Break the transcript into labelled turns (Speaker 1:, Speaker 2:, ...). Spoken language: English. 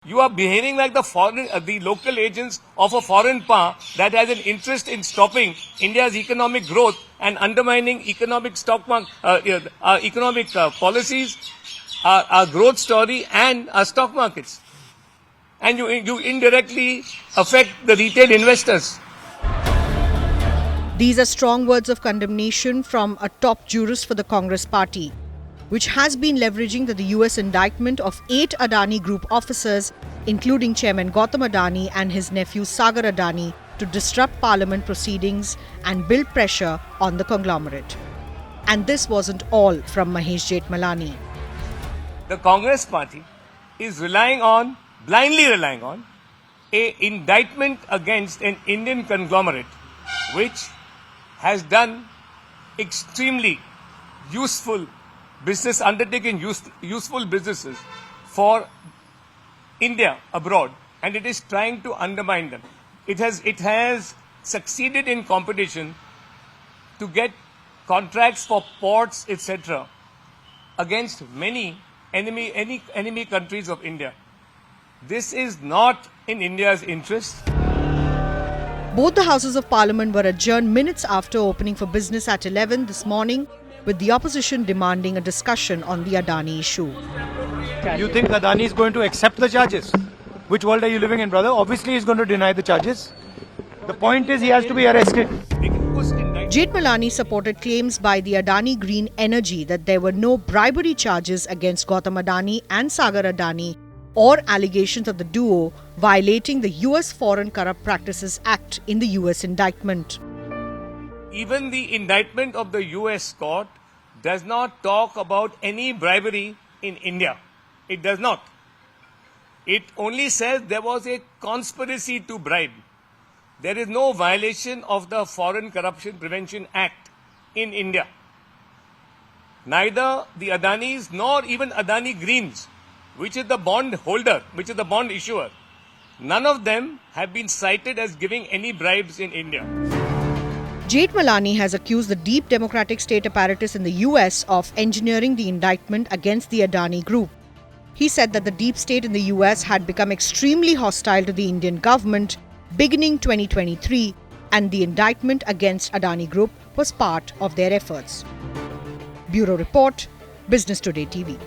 Speaker 1: You are behaving like the local agents of a foreign power that has an interest in stopping India's economic growth and undermining economic policies, our growth story, and our stock markets. And you indirectly affect the retail investors.
Speaker 2: These are strong words of condemnation from a top jurist for the Congress party, which has been leveraging the US indictment of 8 Adani Group officers, including Chairman Gautam Adani and his nephew Sagar Adani, to disrupt parliament proceedings and build pressure on the conglomerate. And this wasn't all from Mahesh Jethmalani.
Speaker 1: The Congress party is blindly relying on, an indictment against an Indian conglomerate which has done extremely useful business, undertaking useful businesses for India abroad, and it is trying to undermine them. It has succeeded in competition to get contracts for ports, etc., against many enemy countries of India. This is not in India's interest.
Speaker 2: Both the Houses of Parliament were adjourned minutes after opening for business at 11 this morning, with the opposition demanding a discussion on the Adani issue.
Speaker 3: You think Adani is going to accept the charges? Which world are you living in, brother? Obviously, he's going to deny the charges. The point is he has to be arrested.
Speaker 2: Jethmalani supported claims by the Adani Green Energy that there were no bribery charges against Gautam Adani and Sagar Adani, or allegations of the duo violating the US Foreign Corrupt Practices Act in the US indictment.
Speaker 1: Even the indictment of the US court does not talk about any bribery in India. It does not. It only says there was a conspiracy to bribe. There is no violation of the Foreign Corruption Prevention Act in India. Neither the Adanis nor even Adani Greens, which is the bond holder, which is the bond issuer, none of them have been cited as giving any bribes in India.
Speaker 2: Jethmalani has accused the deep democratic state apparatus in the US of engineering the indictment against the Adani Group. He said that the deep state in the US had become extremely hostile to the Indian government beginning 2023, and the indictment against Adani Group was part of their efforts. Bureau Report, Business Today TV.